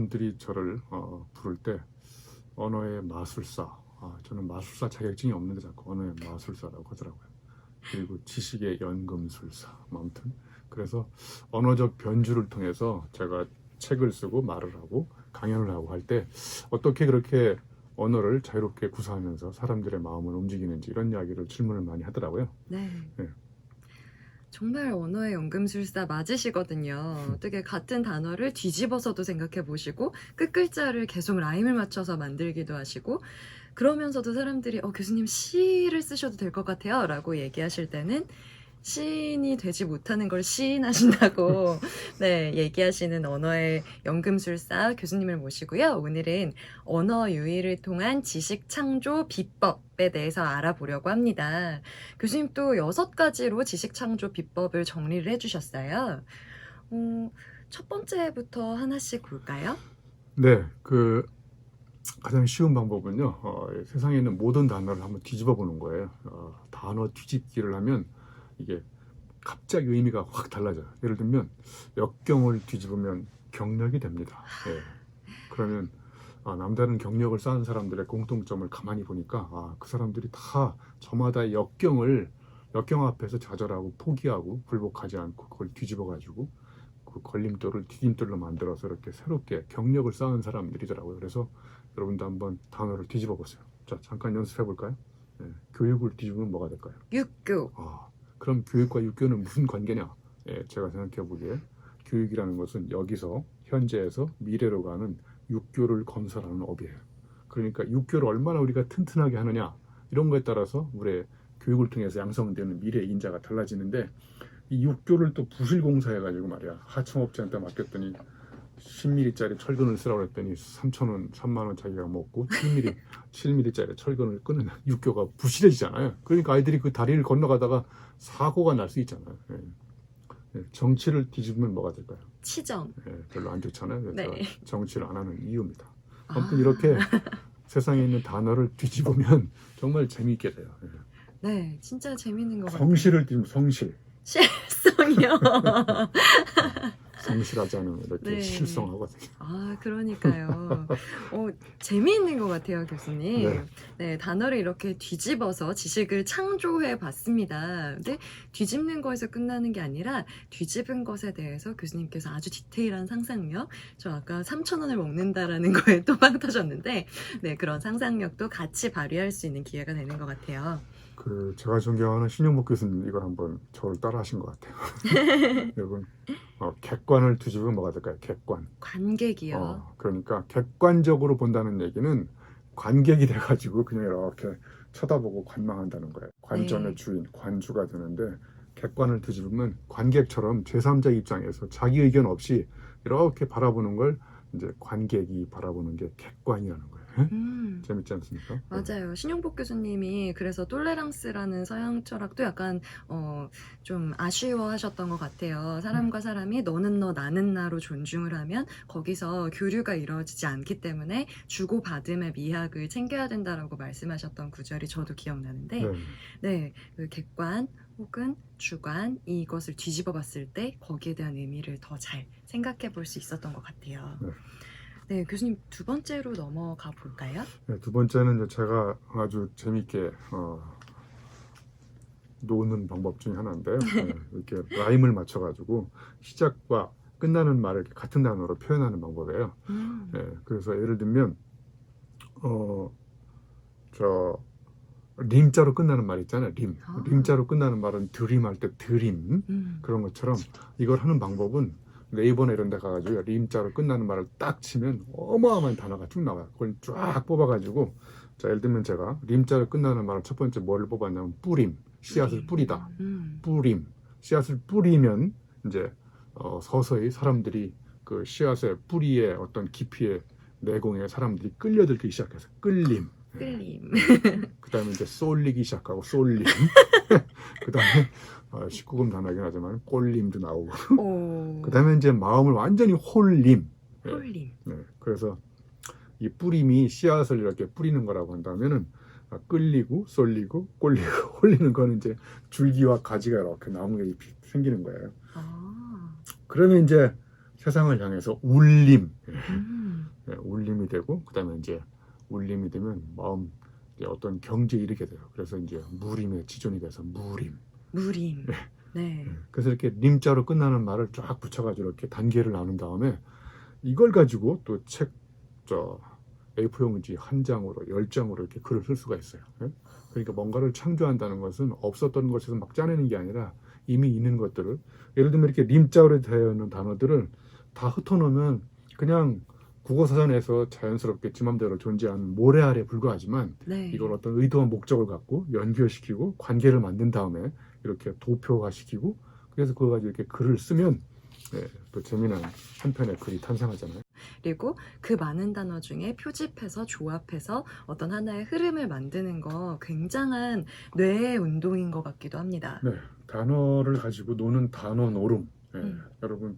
남들이 저를 부를 때 언어의 마술사, 저는 마술사 자격증이 없는데 자꾸 언어의 마술사라고 하더라고요. 그리고 지식의 연금술사, 아무튼 그래서 언어적 변주를 통해서 제가 책을 쓰고 말을 하고 강연을 하고 할 때 어떻게 그렇게 언어를 자유롭게 구사하면서 사람들의 마음을 움직이는지 이런 이야기를 질문을 많이 하더라고요. 네. 네. 정말 언어의 연금술사 맞으시거든요. 어떻게 같은 단어를 뒤집어서도 생각해 보시고 끝글자를 계속 라임을 맞춰서 만들기도 하시고 그러면서도 사람들이 교수님 시를 쓰셔도 될 것 같아요 라고 얘기하실 때는 시인이 되지 못하는 걸 시인하신다고 네, 얘기하시는 언어의 연금술사 교수님을 모시고요. 오늘은 언어 유희를 통한 지식 창조 비법에 대해서 알아보려고 합니다. 교수님 또 6가지로 지식 창조 비법을 정리를 해주셨어요. 첫 번째부터 하나씩 볼까요? 네, 가장 쉬운 방법은요, 세상에 있는 모든 단어를 한번 뒤집어 보는 거예요. 단어 뒤집기를 하면 이게 갑자기 의미가 확 달라져요. 예를 들면 역경을 뒤집으면 경력이 됩니다. 예. 그러면 남다른 경력을 쌓은 사람들의 공통점을 가만히 보니까 그 사람들이 다 저마다 역경 앞에서 좌절하고 포기하고 굴복하지 않고 그걸 뒤집어 가지고 그 걸림돌을 디딤돌로 만들어서 이렇게 새롭게 경력을 쌓은 사람들이더라고요. 그래서 여러분도 한번 단어를 뒤집어 보세요. 자, 잠깐 연습해 볼까요? 교육을 뒤집으면 뭐가 될까요? 육교. 그럼 교육과 육교는 무슨 관계냐? 제가 생각해 보기에 교육이라는 것은 여기서 현재에서 미래로 가는 육교를 건설하는 업이에요. 그러니까 육교를 얼마나 우리가 튼튼하게 하느냐 이런 거에 따라서 우리의 교육을 통해서 양성되는 미래 인자가 달라지는데 이 육교를 또 부실공사해가지고 말이야 하청업체한테 맡겼더니 10mm짜리 철근을 쓰라고 했더니 3,000원, 3만원 자기가 먹고 7mm짜리 철근을 끊으면 육교가 부실해지잖아요. 그러니까 아이들이 그 다리를 건너가다가 사고가 날 수 있잖아요. 정치를 뒤집으면 뭐가 될까요? 치정. 별로 안 좋잖아요. 그래서 네. 정치를 안 하는 이유입니다. 아무튼 이렇게 세상에 있는 단어를 뒤집으면 정말 재미있게 돼요. 네, 진짜 재밌는 것 같아요. 성실을 뒤집으면 성실. 실성이요. 성실하지 않으면 이렇게 네. 실성하거든요. 그러니까요. 재미있는 것 같아요, 교수님. 네. 네, 단어를 이렇게 뒤집어서 지식을 창조해 봤습니다. 근데 뒤집는 거에서 끝나는 게 아니라 뒤집은 것에 대해서 교수님께서 아주 디테일한 상상력, 저 아까 3,000원을 먹는다라는 거에 또 빵 터졌는데, 네, 그런 상상력도 같이 발휘할 수 있는 기회가 되는 것 같아요. 제가 존경하는 신용복 교수님 이걸 한번 저를 따라 하신 것 같아요. 여러분, 객관을 뒤집으면 뭐가 될까요? 객관. 관객이요. 그러니까 객관적으로 본다는 얘기는 관객이 돼가지고 그냥 이렇게 쳐다보고 관망한다는 거예요. 관점의 네. 주인, 관주가 되는데 객관을 뒤집으면 관객처럼 제3자 입장에서 자기 의견 없이 이렇게 바라보는 걸 이제 관객이 바라보는 게 객관이라는 거예요. 재밌지 않습니까? 맞아요. 신용복 교수님이 그래서 톨레랑스라는 서양 철학도 약간 좀 아쉬워하셨던 것 같아요. 사람과 사람이 너는 너 나는 나로 존중을 하면 거기서 교류가 이루어지지 않기 때문에 주고받음의 미학을 챙겨야 된다라고 말씀하셨던 구절이 저도 기억나는데 네, 그 객관 혹은 주관 이것을 뒤집어 봤을 때 거기에 대한 의미를 더 잘 생각해 볼 수 있었던 것 같아요. 네, 교수님 2번째로 넘어가 볼까요? 네, 2번째는 제가 아주 재밌게 노는 방법 중에 하나인데요. 이렇게 라임을 맞춰가지고 시작과 끝나는 말을 같은 단어로 표현하는 방법이에요. 그래서 예를 들면 림자로 끝나는 말 있잖아요. 림자로 끝나는 말은 드림할 때 드림 그런 것처럼 이걸 하는 방법은 네이버나 이런 데 가가지고 림자로 끝나는 말을 딱 치면 어마어마한 단어가 쭉 나와요. 그걸 쫙 뽑아가지고 자, 예를 들면 제가 림자로 끝나는 말을 첫 번째 뭘 뽑았냐면 뿌림, 씨앗을 뿌리다. 뿌림, 씨앗을 뿌리면 이제 서서히 사람들이 그 씨앗의 뿌리의 어떤 깊이의 내공에 사람들이 끌려들기 시작해서 끌림. 그 다음에 이제 쏠리기 시작하고 쏠림. 그 다음에 19금 단어긴 하지만 꼴림도 나오고. 그 다음에 이제 마음을 완전히 홀림. 그래서 이 뿌림이 씨앗을 이렇게 뿌리는 거라고 한다면은 끌리고 쏠리고 꼴리고 홀리는 거는 이제 줄기와 가지가 이렇게 나무에 잎이 생기는 거예요. 그러면 이제 세상을 향해서 울림. 예, 울림이 되고 그다음에 이제 울림이 되면 마음 이제 어떤 경지에 이르게 돼요. 그래서 이제 무림의 지존이 돼서 무림. 무림. 네. 그래서 이렇게 림자로 끝나는 말을 쫙 붙여가지고 이렇게 단계를 나눈 다음에 이걸 가지고 또 책 저 A4 용지 한 장으로 10장으로 이렇게 글을 쓸 수가 있어요. 예? 그러니까 뭔가를 창조한다는 것은 없었던 것에서 막 짜내는 게 아니라 이미 있는 것들을 예를 들면 이렇게 림자로 되어 있는 단어들을 다 흩어놓으면 그냥 국어사전에서 자연스럽게 지 맘대로 존재하는 모래 아래에 불과하지만 네. 이걸 어떤 의도한 목적을 갖고 연결시키고 관계를 만든 다음에 이렇게 도표화시키고 그래서 그거 가지고 이렇게 글을 쓰면 네, 또 재미난 한 편의 글이 탄생하잖아요. 그리고 그 많은 단어 중에 표집해서 조합해서 어떤 하나의 흐름을 만드는 거 굉장한 뇌의 운동인 것 같기도 합니다. 네, 단어를 가지고 노는 단어 노름. 네, 음. 여러분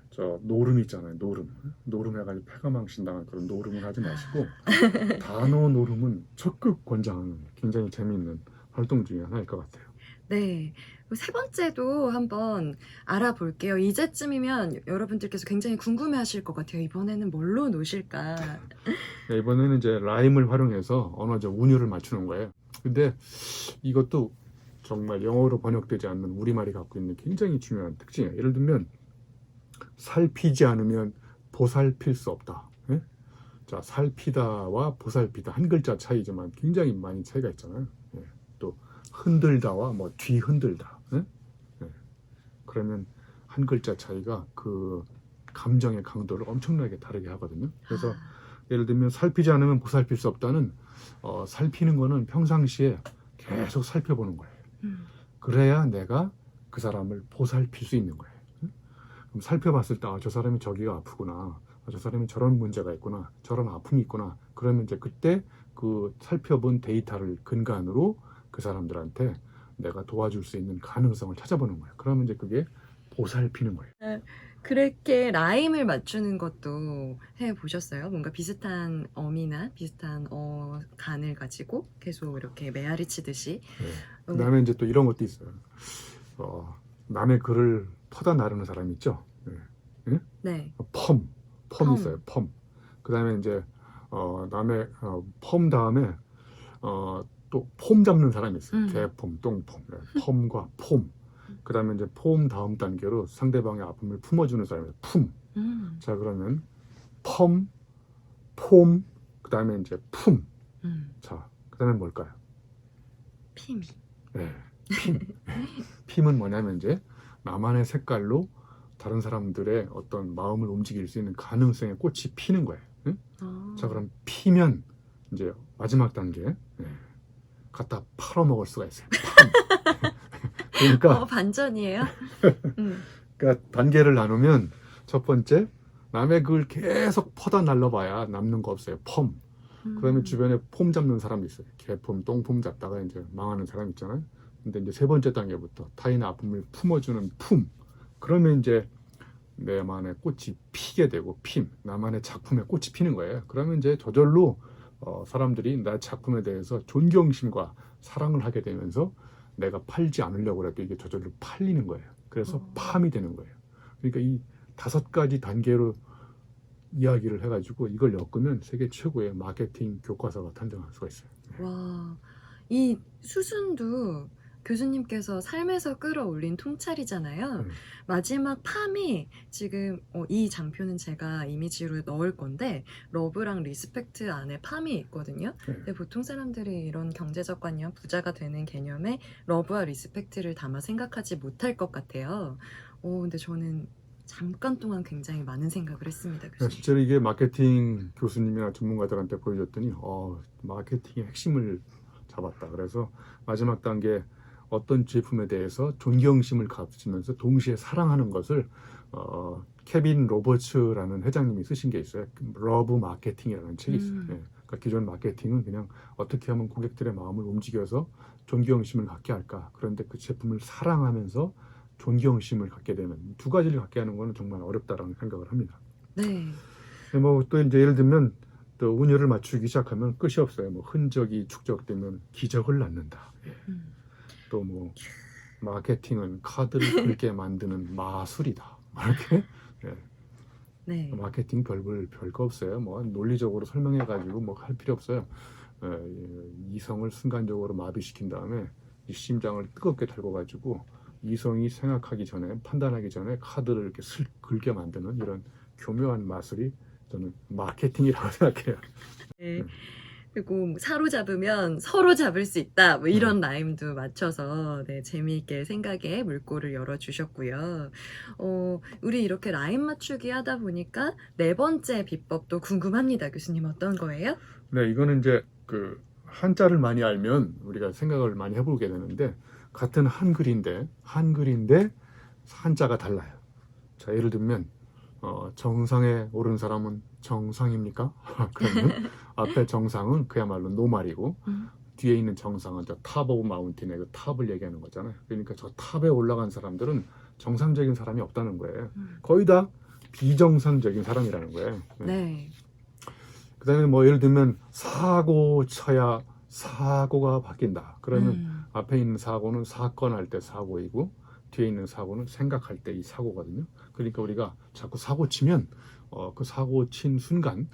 저 노름 있잖아요. 노름 해가지고 패가망신당한 그런 노름을 하지 마시고 단어 노름은 적극 권장하는 굉장히 재미있는 활동 중에 하나일 것 같아요. 네. 세 번째도 한번 알아볼게요. 이제쯤이면 여러분들께서 굉장히 궁금해하실 것 같아요. 이번에는 뭘로 노실까? 네, 이번에는 이제 라임을 활용해서 언어적 운율을 맞추는 거예요. 근데 이것도 정말 영어로 번역되지 않는 우리말이 갖고 있는 굉장히 중요한 특징이에요. 예를 들면 살피지 않으면 보살필 수 없다. 예? 자, 살피다와 보살피다 한 글자 차이지만 굉장히 많이 차이가 있잖아요. 예. 또 흔들다와 뭐 뒤흔들다. 예? 예. 그러면 한 글자 차이가 그 감정의 강도를 엄청나게 다르게 하거든요. 그래서 예를 들면 살피지 않으면 보살필 수 없다는 살피는 거는 평상시에 계속 살펴보는 거예요. 그래야 내가 그 사람을 보살필 수 있는 거예요. 그럼 살펴봤을 때 저 사람이 저기가 아프구나. 저 사람이 저런 문제가 있구나. 저런 아픔이 있구나. 그러면 이제 그때 그 살펴본 데이터를 근간으로 그 사람들한테 내가 도와줄 수 있는 가능성을 찾아보는 거예요. 그러면 이제 그게 보살피는 거예요. 그렇게 라임을 맞추는 것도 해보셨어요? 뭔가 비슷한 어미나 비슷한 간을 가지고 계속 이렇게 메아리 치듯이. 네. 그다음에 이제 또 이런 것도 있어요. 남의 글을 퍼다 나르는 사람 있죠. 네. 네. 펌 펌. 있어요. 펌. 그다음에 이제 남의 펌 다음에 또 폼 잡는 사람이 있어요. 개폼, 똥폼, 펌과 폼. 그다음에 이제 폼 다음 단계로 상대방의 아픔을 품어주는 사람이 품. 자, 그러면 펌, 폼, 그다음에 이제 품. 자, 그다음에 뭘까요? 핌. 네, 핌. 핌은 뭐냐면 이제 나만의 색깔로 다른 사람들의 어떤 마음을 움직일 수 있는 가능성의 꽃이 피는 거예요. 응? 자, 그럼 피면 이제 마지막 단계 갖다 팔아먹을 수가 있어요. 그러니까 반전이에요? 그러니까 단계를 나누면 첫 번째 남의 글 계속 퍼다 날려봐야 남는 거 없어요. 펌. 그다음에 주변에 폼 잡는 사람이 있어요. 개폼, 똥폼 잡다가 이제 망하는 사람 있잖아요. 근데 이제 세 번째 단계부터 타인의 아픔을 품어주는 품. 그러면 이제 내만의 꽃이 피게 되고 나만의 작품에 꽃이 피는 거예요. 그러면 이제 저절로 사람들이 나 작품에 대해서 존경심과 사랑을 하게 되면서 내가 팔지 않으려고 해도 이게 저절로 팔리는 거예요. 그래서 팜이 되는 거예요. 그러니까 이 5가지 단계로 이야기를 해가지고 이걸 엮으면 세계 최고의 마케팅 교과서가 탄생할 수가 있어요. 와, 이 수순도 교수님께서 삶에서 끌어올린 통찰이잖아요. 마지막 팜이 지금 이 장표는 제가 이미지로 넣을 건데 러브랑 리스펙트 안에 팜이 있거든요. 근데 보통 사람들이 이런 경제적 관념, 부자가 되는 개념에 러브와 리스펙트를 담아 생각하지 못할 것 같아요. 근데 저는 잠깐 동안 굉장히 많은 생각을 했습니다. 교수님. 실제로 이게 마케팅 교수님이나 전문가들한테 보여줬더니 마케팅의 핵심을 잡았다. 그래서 마지막 단계 어떤 제품에 대해서 존경심을 가지면서 동시에 사랑하는 것을 케빈 로버츠라는 회장님이 쓰신 게 있어요. 러브 마케팅이라는 책이 있어요. 그러니까 기존 마케팅은 그냥 어떻게 하면 고객들의 마음을 움직여서 존경심을 갖게 할까. 그런데 그 제품을 사랑하면서 존경심을 갖게 되는 2가지를 갖게 하는 것은 정말 어렵다라는 생각을 합니다. 네. 뭐 또 이제 예를 들면 또 운율을 맞추기 시작하면 끝이 없어요. 뭐 흔적이 축적되면 기적을 낳는다. 또 뭐 마케팅은 카드를 긁게 만드는 마술이다. 이렇게 네. 마케팅 별거 없어요. 뭐 논리적으로 설명해가지고 뭐 할 필요 없어요. 이성을 순간적으로 마비시킨 다음에 이 심장을 뜨겁게 달궈가지고 이성이 생각하기 전에 판단하기 전에 카드를 이렇게 슬 긁게 만드는 이런 교묘한 마술이 저는 마케팅이라고 생각해요. 네. 그리고 사로잡으면 서로 잡을 수 있다. 뭐 이런 라임도 맞춰서 네, 재미있게 생각에 물꼬를 열어주셨고요. 우리 이렇게 라임 맞추기 하다 보니까 네 번째 비법도 궁금합니다. 교수님 어떤 거예요? 네, 이거는 이제 그 한자를 많이 알면 우리가 생각을 많이 해보게 되는데 같은 한글인데 한자가 달라요. 자, 예를 들면 정상에 오른 사람은 정상입니까? 그러면 앞에 정상은 그야말로 노말이고 뒤에 있는 정상은 저 탑 오브 마운틴의 그 탑을 얘기하는 거잖아요. 그러니까 저 탑에 올라간 사람들은 정상적인 사람이 없다는 거예요. 거의 다 비정상적인 사람이라는 거예요. 네. 그다음에 뭐 예를 들면 사고 쳐야 사고가 바뀐다. 그러면 앞에 있는 사고는 사건할 때 사고이고 뒤에 있는 사고는 생각할 때 이 사고거든요. 그러니까 우리가 자꾸 사고 치면 그 사고 친 순간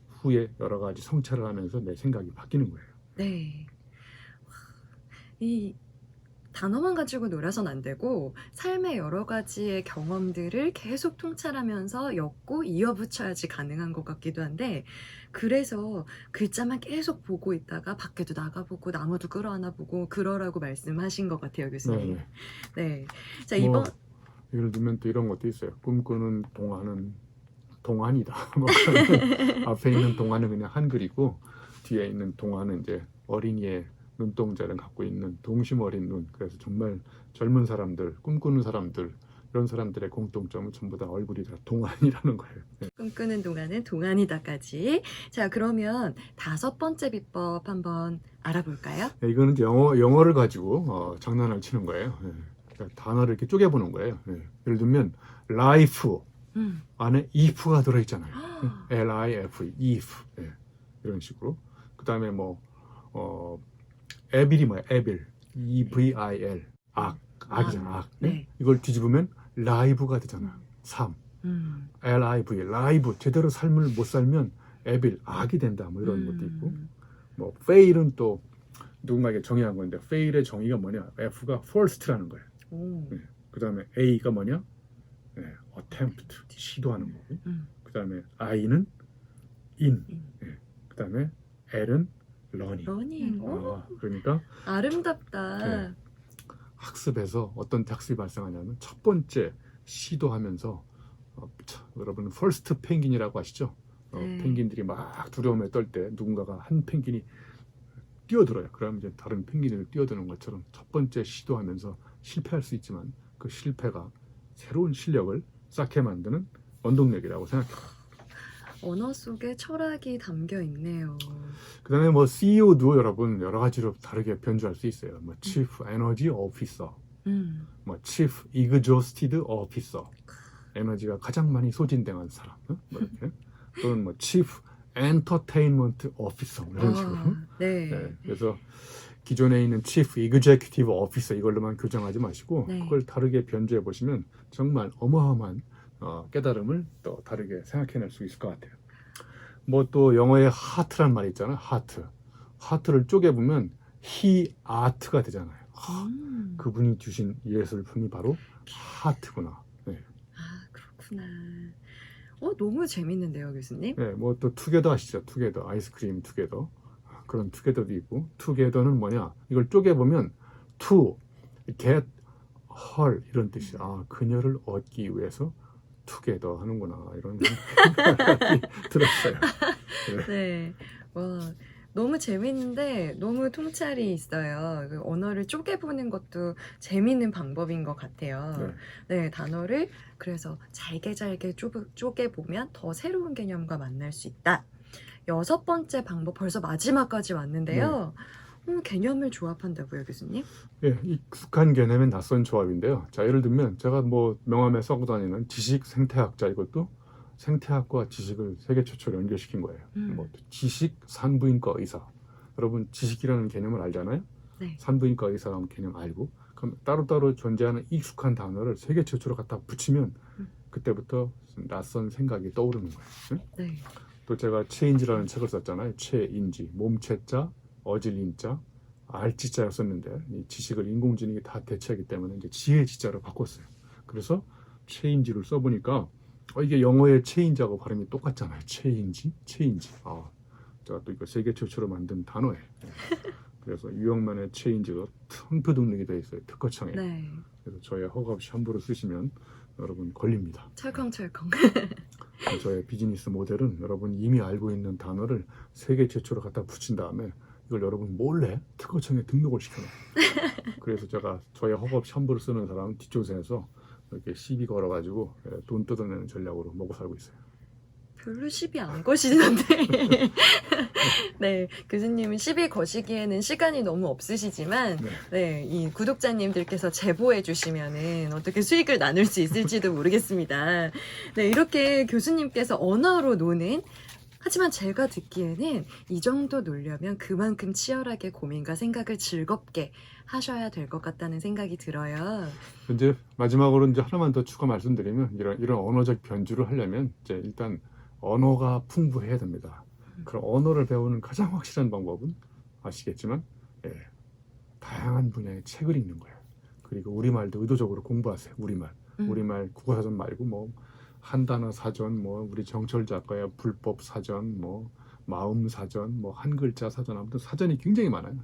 후에 여러 가지 성찰을 하면서 내 생각이 바뀌는 거예요. 네. 이 단어만 가지고 놀아선 안 되고 삶의 여러 가지의 경험들을 계속 통찰하면서 엮고 이어붙여야지 가능한 것 같기도 한데 그래서 글자만 계속 보고 있다가 밖에도 나가보고 나무도 끌어안아보고 그러라고 말씀하신 것 같아요, 교수님. 네. 네. 자, 뭐 이번 예를 들면 또 이런 것도 있어요. 꿈꾸는 동안은 동안이다. 뭐 그러면 앞에 있는 동안은 그냥 한글이고 뒤에 있는 동안은 이제 어린이의 눈동자를 갖고 있는 동심 어린 눈. 그래서 정말 젊은 사람들, 꿈꾸는 사람들 이런 사람들의 공통점은 전부 다 얼굴이 다 동안이라는 거예요. 네. 꿈꾸는 동안은 동안이다까지. 자, 그러면 다섯 번째 비법 한번 알아볼까요? 네, 이거는 이제 영어를 가지고 장난을 치는 거예요. 네. 그러니까 단어를 이렇게 쪼개보는 거예요. 네. 예를 들면 life 안에 if가 들어있잖아요. L-I-F, if. 네. 이런 식으로. 그 다음에 뭐 에빌이 뭐야? 에빌, E-V-I-L, 악이잖아. 악. 네. 이걸 뒤집으면 라이브가 되잖아. 삶. L-I-V, 라이브. 제대로 삶을 못 살면 에빌, 악이 된다. 뭐 이런 것도 있고. 뭐 fail은 또 누군가에게 정의한 건데 fail의 정의가 뭐냐? F가 first라는 거예요. 네. 그 다음에 A가 뭐냐? 네. attempt, 시도하는 거고. 그 다음에 I는 in. 네. 그 다음에 L은 러닝. 그러니까 아름답다. 네. 학습에서 어떤 학습이 발생하냐면 첫 번째 시도하면서 여러분 퍼스트 펭귄이라고 아시죠? 네. 펭귄들이 막 두려움에 떨 때 누군가가 한 펭귄이 뛰어들어요. 그러면 이제 다른 펭귄을 뛰어드는 것처럼 첫 번째 시도하면서 실패할 수 있지만 그 실패가 새로운 실력을 쌓게 만드는 원동력이라고 생각해요. 언어 속에 철학이 담겨 있네요. 그 다음에 뭐 CEO도 여러분 여러 가지로 다르게 변주할 수 있어요. 뭐 Chief Energy Officer, 뭐 Chief Exhausted Officer, 에너지가 가장 많이 소진당한 사람, 뭐 이렇게 또는 뭐 Chief Entertainment Officer 이런 식으로. 네. 네, 그래서 기존에 있는 Chief Executive Officer 이걸로만 규정하지 마시고 네. 그걸 다르게 변주해 보시면 정말 어마어마한 깨달음을 또 다르게 생각해낼 수 있을 것 같아요. 뭐 또 영어에 하트란 말이 있잖아요. 하트를 쪼개보면 he art가 되잖아요. 그분이 주신 예술품이 바로 하트구나. 네. 아, 그렇구나. 너무 재밌는데요, 교수님? 네, 뭐 또 투게더 아시죠? 투게더, 아이스크림 투게더. 그런 투게더도 있고, 투게더는 뭐냐? 이걸 쪼개보면 to, get her 이런 뜻이야. 아, 그녀를 얻기 위해서 투게더 하는구나 이런 생각이 들었어요. 네. 와, 너무 재밌는데 너무 통찰이 있어요. 그 언어를 쪼개보는 것도 재밌는 방법인 것 같아요. 네, 단어를 그래서 잘게 쪼개보면 더 새로운 개념과 만날 수 있다. 여섯 번째 방법 벌써 마지막까지 왔는데요. 개념을 조합한다고요, 교수님? 예, 익숙한 개념의 낯선 조합인데요. 자, 예를 들면 제가 뭐 명함에 써고 다니는 지식 생태학자 이것도 생태학과 지식을 세계 최초로 연결시킨 거예요. 뭐 지식 산부인과 의사. 여러분 지식이라는 개념을 알잖아요. 네. 산부인과 의사라는 개념 알고 그럼 따로따로 존재하는 익숙한 단어를 세계 최초로 갖다 붙이면 그때부터 낯선 생각이 떠오르는 거예요. 응? 네. 또 제가 체인지라는 책을 썼잖아요. 체인지, 몸체자, 어질인자, 알지자였었는데 이 지식을 인공지능이 다 대체하기 때문에 이제 지혜지자로 바꿨어요. 그래서 체인지를 써보니까 이게 영어의 체인지하고 발음이 똑같잖아요. 체인지. 아, 제가 또 이거 세계 최초로 만든 단어예요. 그래서 유영만의 체인지가 텅크 등록이 되어 있어요. 특허청에. 네. 그래서 저의 허가 없이 함부로 쓰시면 여러분 걸립니다. 철컹철컹. 저의 비즈니스 모델은 여러분 이미 알고 있는 단어를 세계 최초로 갖다 붙인 다음에 이걸 여러분 몰래 특허청에 등록을 시켜놔요. 그래서 제가 저의 허가 없이 함부로 쓰는 사람은 뒷조세에서 이렇게 시비 걸어가지고 돈 뜯어내는 전략으로 먹고 살고 있어요. 별로 시비 안 거시는데. 네, 교수님은 시비 거시기에는 시간이 너무 없으시지만, 네. 네, 이 구독자님들께서 제보해 주시면은 어떻게 수익을 나눌 수 있을지도 모르겠습니다. 네, 이렇게 교수님께서 언어로 노는, 하지만 제가 듣기에는 이 정도 놀려면 그만큼 치열하게 고민과 생각을 즐겁게 하셔야 될 것 같다는 생각이 들어요. 이제 마지막으로 이제 하나만 더 추가 말씀드리면 이런 언어적 변주를 하려면 이제 일단 언어가 풍부해야 됩니다. 그럼 언어를 배우는 가장 확실한 방법은 아시겠지만 다양한 분야의 책을 읽는 거예요. 그리고 우리말도 의도적으로 공부하세요. 우리말 국어사전 말고 뭐 한단어 사전, 뭐 우리 정철 작가의 불법 사전, 뭐 마음 사전, 뭐 한글자 사전, 아무튼 사전이 굉장히 많아요.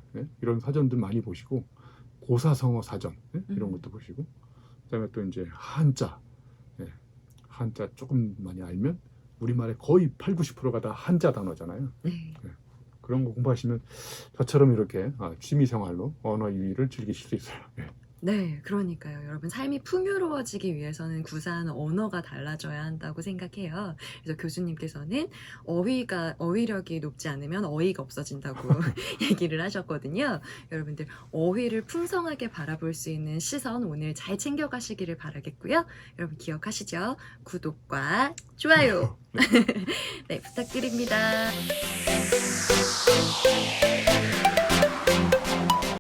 이런 사전들 많이 보시고 고사성어 사전 이런 것도 보시고 그다음에 또 이제 한자, 한자 조금 많이 알면 우리말의 거의 8, 90%가 다 한자 단어잖아요. 네. 그런 거 공부하시면 저처럼 이렇게 취미생활로 언어 유희를 즐기실 수 있어요. 네, 그러니까요. 여러분, 삶이 풍요로워지기 위해서는 구사하는 언어가 달라져야 한다고 생각해요. 그래서 교수님께서는 어휘력이 높지 않으면 어이가 없어진다고 얘기를 하셨거든요. 여러분들, 어휘를 풍성하게 바라볼 수 있는 시선 오늘 잘 챙겨가시기를 바라겠고요. 여러분, 기억하시죠? 구독과 좋아요. 네, 부탁드립니다.